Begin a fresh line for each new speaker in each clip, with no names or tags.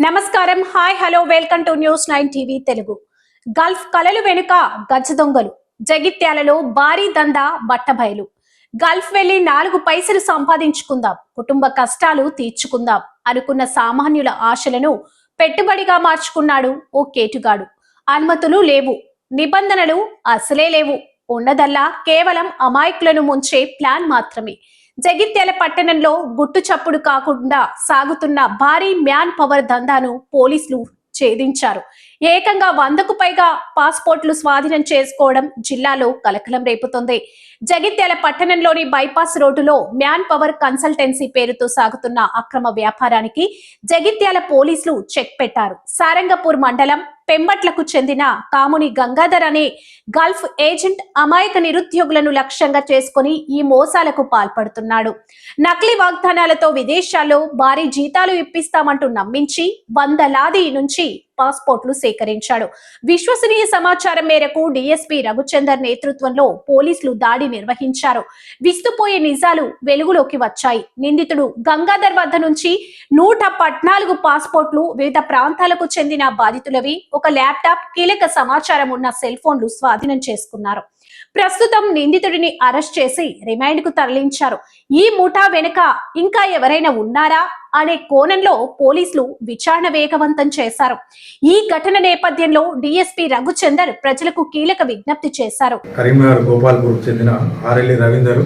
నమస్కారం, hi, hello, welcome to news 9 TV Telugu. Gulf కలలు వెనుక గజ దొంగలు. జగిత్యాలలో భారీ దందా బట్టబయలు. గల్ఫ్ వెళ్లి 4 పైసలు సంపాదించుకుందాం, కుటుంబ కష్టాలు తీర్చుకుందాం అనుకున్న సామాన్యుల ఆశలను పెట్టుబడిగా మార్చుకున్నాడు ఓ కేటుగాడు. అనుమతులు లేవు, నిబంధనలు అసలే లేవు, ఉన్నదల్లా కేవలం అమాయకులను ముంచే ప్లాన్ మాత్రమే. జగిత్యాల పట్టణంలో గుట్టు చప్పుడు కాకుండా సాగుతున్న భారీ మ్యాన్ పవర్ దందాను పోలీసులు ఛేదించారు. ఏకంగా 100కు పైగా పాస్పోర్ట్లు స్వాధీనం చేసుకోవడం జిల్లాలో కలకలం రేపుతోంది. జగిత్యాల పట్టణంలోని బైపాస్ రోడ్డులో మ్యాన్ పవర్ కన్సల్టెన్సీ పేరుతో సాగుతున్న అక్రమ వ్యాపారానికి జగిత్యాల పోలీసులు చెక్ పెట్టారు. సారంగపూర్ మండలం పెంబట్లకు చెందిన కాముని గంగాధర్ అనే గల్ఫ్ ఏజెంట్ అమాయక నిరుద్యోగులను లక్ష్యంగా చేసుకుని ఈ మోసాలకు పాల్పడుతున్నాడు. నకిలీ వాగ్దానాలతో విదేశాల్లో భారీ జీతాలు ఇప్పిస్తామంటూ నమ్మించి వందలాది నుంచి పాస్పోర్ట్లు సేకరించాడు. విశ్వసనీయ సమాచారం మేరకు డిఎస్పీ రఘుచందర్ నేతృత్వంలో పోలీసులు దాడి నిర్వహించారు. విస్తుపోయే నిజాలు వెలుగులోకి వచ్చాయి. నిందితుడు గంగాధర్ వద్ద నుంచి 114 పాస్పోర్ట్లు, వివిధ ప్రాంతాలకు చెందిన బాధితులవి, ఒక ల్యాప్టాప్, కీలక సమాచారం ఉన్న సెల్ ఫోన్లు స్వాధీనం చేసుకున్నారు. ప్రస్తుతం నిందితుడిని అరెస్ట్ చేసి రిమాండ్ కు తరలించారు. ఈ ముఠా వెనుక ఇంకా ఎవరైనా ఉన్నారా అనే కోణంలో పోలీసులు విచారణ వేగవంతం చేశారు. ఈ ఘటన నేపథ్యంలో డిఎస్పీ రఘుచందర్ ప్రజలకు కీలక విజ్ఞప్తి చేశారు.
కరీంనగర్ గోపాల్పూర్ చెందిన ఆర్ఎల్ఈ రవీందర్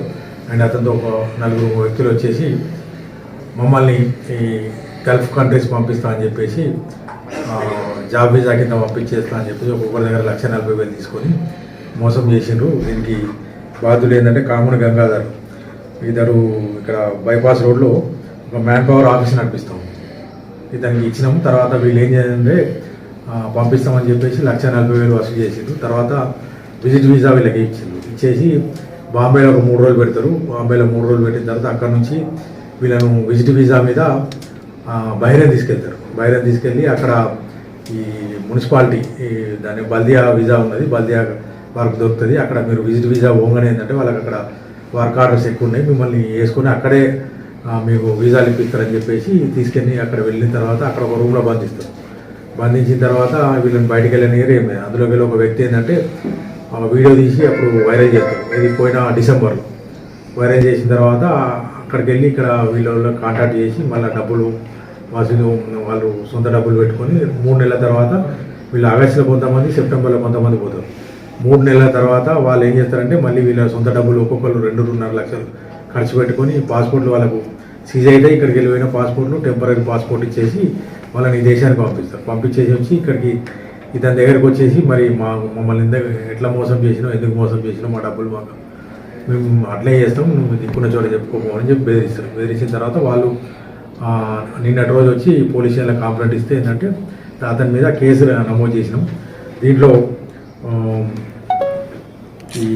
అండ్ అతనితో ఒక 4 వ్యక్తులు వచ్చేసి మమ్మల్ని ఈ గల్ఫ్ కంట్రీస్ పంపిస్తా అని చెప్పేసి జాబ్ వీసా కింద పంపించేస్తా అని చెప్పేసి ఒక్కొక్కరి దగ్గర 1,40,000 తీసుకొని మోసం చేసిండ్రు. దీనికి బాధ్యులు ఏంటంటే కాముని గంగాధర్. ఇద్దరు ఇక్కడ బైపాస్ రోడ్లో ఒక మ్యాన్ పవర్ ఆఫీస్ నడిపిస్తాం. ఇతనికి ఇచ్చినాము. తర్వాత వీళ్ళు ఏం చేయాలంటే పంపిస్తామని చెప్పేసి 1,40,000 వసూలు చేసిండ్రు. తర్వాత విజిట్ వీసా వీళ్ళకి ఇచ్చేసి బాంబేలో ఒక 3 రోజులు పెడతారు. బాంబేలో 3 రోజులు పెట్టిన తర్వాత అక్కడ నుంచి వీళ్ళను విజిట్ వీసా మీద బహ్రెయిన్ తీసుకెళ్తారు. బహ్రెయిన్ తీసుకెళ్ళి అక్కడ ఈ మున్సిపాలిటీ దాని బల్దియా వీసా ఉన్నది, బల్దియా వారికి దొరుకుతుంది. అక్కడ మీరు విజిట్ వీసా పోగానే ఏంటంటే వాళ్ళకి అక్కడ వర్క్ ఆర్డర్స్ ఎక్కువ ఉన్నాయి, మిమ్మల్ని వేసుకొని అక్కడే మీకు వీసాలు ఇప్పిస్తారని చెప్పేసి తీసుకెళ్ళి అక్కడ వెళ్ళిన తర్వాత అక్కడ ఒక రూమ్లో బంధిస్తారు. బంధించిన తర్వాత వీళ్ళని బయటకు వెళ్ళనియరు ఏం లేదు. అందులోకి వెళ్ళి ఒక వ్యక్తి ఏంటంటే వీడియో తీసి అప్పుడు వైరల్ చేస్తారు. ఇది పోయిన డిసెంబర్లో వైరల్ చేసిన తర్వాత అక్కడికి వెళ్ళి ఇక్కడ వీళ్ళ కాంటాక్ట్ చేసి మళ్ళీ డబ్బులు వసూలు వాళ్ళు సొంత డబ్బులు పెట్టుకొని 3 నెలల తర్వాత వీళ్ళు ఆగస్టులో కొంతమంది, సెప్టెంబర్లో కొంతమంది పోతారు. 3 నెలల తర్వాత వాళ్ళు ఏం చేస్తారంటే మళ్ళీ వీళ్ళ సొంత డబ్బులు ఒక్కొక్కరు 2.5 లక్షలు ఖర్చు పెట్టుకొని పాస్పోర్ట్లు వాళ్ళకు సీజ్ అయితే ఇక్కడికి వెళ్ళిపోయిన పాస్పోర్ట్లు టెంపరీ పాస్పోర్ట్ ఇచ్చేసి వాళ్ళని ఈ దేశానికి పంపిస్తారు. పంపించేసి వచ్చి ఇక్కడికి ఇతని దగ్గరికి వచ్చేసి మరి మమ్మల్ని ఎట్లా మోసం చేసినావు, ఎందుకు మోసం చేసినావు, మా డబ్బులు మాకు మేము అట్లే చేస్తాం, నువ్వు దిక్కున్న చోట చెప్పుకోమని చెప్పి బెదిరిస్తారు. బెదిరించిన తర్వాత వాళ్ళు నిన్నటి రోజు వచ్చి పోలీస్ స్టేషన్లో కంప్లైంట్ ఇస్తే ఏంటంటే అతని మీద కేసు నమోదు చేసినాం. దీంట్లో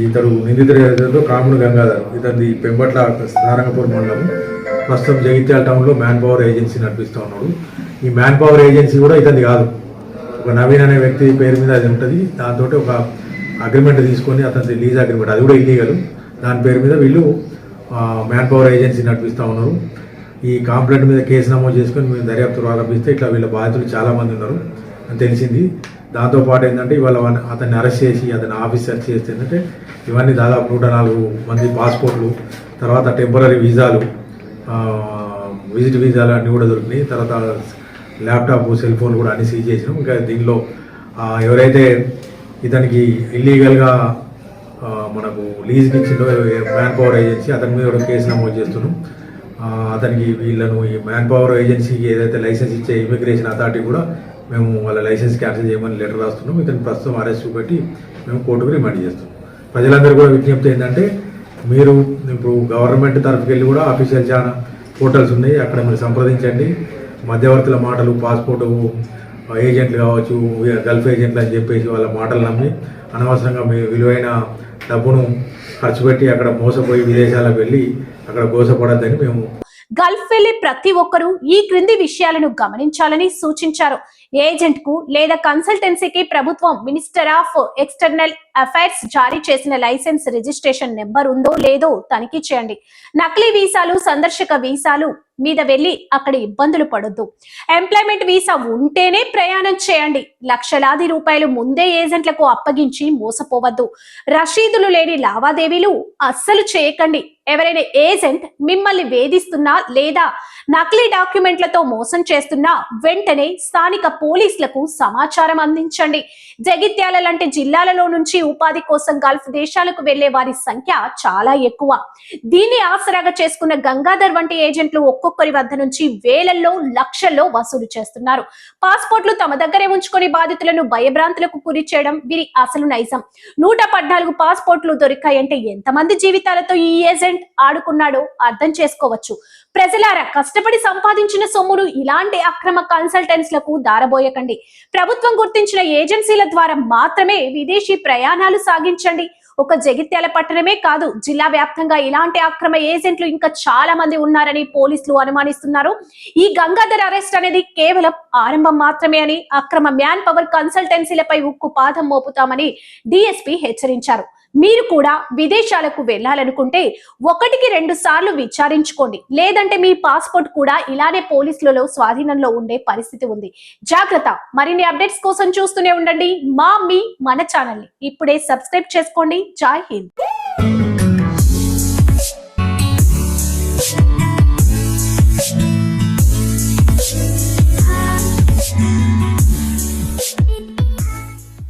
ఇతడు నిందితుడు కాముని గంగాధర్. ఇతని పెంబట్ల సారంగపూర్ మండలం, ప్రస్తుతం జగిత్యాల టౌన్లో మ్యాన్ పవర్ ఏజెన్సీ నడిపిస్తూ ఉన్నాడు. ఈ మ్యాన్ పవర్ ఏజెన్సీ కూడా ఇతని కాదు, ఒక నవీన్ అనే వ్యక్తి పేరు మీద అది ఉంటుంది. దాంతో ఒక అగ్రిమెంట్ తీసుకొని అతని లీజ్ అగ్రిమెంట్, అది కూడా ఇల్లీగల్, దాని పేరు మీద వీళ్ళు మ్యాన్ పవర్ ఏజెన్సీ నడిపిస్తూ ఉన్నారు. ఈ కంప్లైంట్ మీద కేసు నమోదు చేసుకొని మేము దర్యాప్తు ప్రారంభిస్తే ఇట్లా వీళ్ళ బాధితులు చాలామంది ఉన్నారు అని తెలిసింది. దాంతోపాటు ఏంటంటే ఇవాళ అతన్ని అరెస్ట్ చేసి అతని ఆఫీస్ సెర్చ్ చేస్తే ఏంటంటే ఇవన్నీ దాదాపు 104 మంది పాస్పోర్ట్లు, తర్వాత టెంపరీ వీసాలు, విజిట్ వీసాలు అన్నీ కూడా దొరికినాయి. తర్వాత ల్యాప్టాప్, సెల్ ఫోన్ కూడా అన్ని సీజ్ చేసినాం. ఇంకా దీనిలో ఎవరైతే ఇతనికి ఇల్లీగల్గా మనకు లీజ్కి ఇచ్చిందో మ్యాన్ పవర్ ఏజెన్సీ, అతని మీద కూడా కేసు నమోదు చేస్తున్నాం. అతనికి వీళ్ళను ఈ మ్యాన్ పవర్ ఏజెన్సీకి ఏదైతే లైసెన్స్ ఇచ్చే ఇమిగ్రేషన్ అథారిటీ కూడా మేము వాళ్ళ లైసెన్స్ క్యాన్సిల్ చేయమని లెటర్ రాస్తున్నాం. ఇతను ప్రస్తుతం అరెస్ట్ చూపెట్టి మేము కోర్టుకు రిమాండ్ చేస్తున్నాం. ప్రజలందరూ కూడా విజ్ఞప్తి ఏంటంటే మీరు ఇప్పుడు గవర్నమెంట్ తరఫుకి వెళ్ళి కూడా అఫీషియల్ చాలా పోర్టల్స్ ఉన్నాయి, అక్కడ మీరు సంప్రదించండి. మధ్యవర్తుల మాటలు, పాస్పోర్ట్ ఏజెంట్లు కావచ్చు, గల్ఫ్ ఏజెంట్లు అని చెప్పేసి వాళ్ళ మాటలు నమ్మి అనవసరంగా మీ విలువైన డబ్బును ఖర్చు పెట్టి అక్కడ మోసపోయి విదేశాలకు వెళ్ళి అక్కడ మోసపడద్దని మేము.
గల్ఫ్ వెళ్లే ప్రతి ఒక్కరూ ఈ క్రింది విషయాలను గమనించాలని సూచించారు. ఏజెంట్ కు లేదా కన్సల్టెన్సీకి ప్రభుత్వం మినిస్టర్ ఆఫ్ ఎక్స్టర్నల్ అఫైర్స్ జారీ చేసిన లైసెన్స్ రిజిస్ట్రేషన్ నెంబర్ ఉందో లేదో తనిఖీ చేయండి. నకిలీ వీసాలు, సందర్శక వీసాలు మీద వెళ్లి అక్కడ ఇబ్బందులు పడొద్దు. ఎంప్లాయ్మెంట్ వీసా ఉంటేనే ప్రయాణం చేయండి. లక్షలాది రూపాయలు ముందే ఏజెంట్లకు అప్పగించి మోసపోవద్దు. రసీదులు లేని లావాదేవీలు అస్సలు చేయకండి. ఎవరైనా ఏజెంట్ మిమ్మల్ని వేధిస్తున్నా లేదా నకిలీ డాక్యుమెంట్లతో మోసం చేస్తున్నా వెంటనే స్థానిక పోలీసులకు సమాచారం అందించండి. జగిత్యాల లాంటి జిల్లాలలో నుంచి ఉపాధి కోసం గల్ఫ్ దేశాలకు వెళ్లే వారి సంఖ్య చాలా ఎక్కువ. దీన్ని ఆసరాగా చేసుకున్న గంగాధర్ వంటి ఏజెంట్లు ఒక్కొక్కరి వద్ద నుంచి వేలల్లో, లక్షల్లో వసూలు చేస్తున్నారు. పాస్పోర్ట్లు తమ దగ్గరే ఉంచుకొని బాధితులను భయభ్రాంతులకు గురి చేయడం వీరి అసలు నైజం. 114 పాస్పోర్ట్లు దొరికాయంటే ఎంతమంది జీవితాలతో ఈ ఏజెంట్ ఆడుకున్నాడో అర్థం చేసుకోవచ్చు. ప్రజలారా, కష్టపడి సంపాదించిన సొమ్మును ఇలాంటి అక్రమ కన్సల్టెంట్స్లకు దారబోయకండి. ప్రభుత్వం గుర్తించిన ఏజెన్సీల ద్వారా మాత్రమే విదేశీ ప్రయాణాలు సాగించండి. ఒక జగిత్యాల పట్టణమే కాదు, జిల్లా వ్యాప్తంగా ఇలాంటి అక్రమ ఏజెంట్లు ఇంకా చాలా మంది ఉన్నారని పోలీసులు అనుమానిస్తున్నారు. ఈ గంగాధర్ అరెస్ట్ అనేది కేవలం ఆరంభం మాత్రమే అని, అక్రమ మ్యాన్ పవర్ కన్సల్టెన్సీలపై ఉక్కు పాదం మోపుతామని డీఎస్పీ హెచ్చరించారు. మీరు కూడా విదేశాలకు వెళ్లాలనుకుంటే 1-2 సార్లు విచారించుకోండి. లేదంటే మీ పాస్పోర్ట్ కూడా ఇలానే పోలీసులలో స్వాధీనంలో ఉండే పరిస్థితి ఉంది. జాగ్రత్త. మరిన్ని అప్డేట్స్ కోసం చూస్తూనే ఉండండి మన ఛానల్ ని. ఇప్పుడే సబ్స్క్రైబ్ చేసుకోండి. జై హింద్.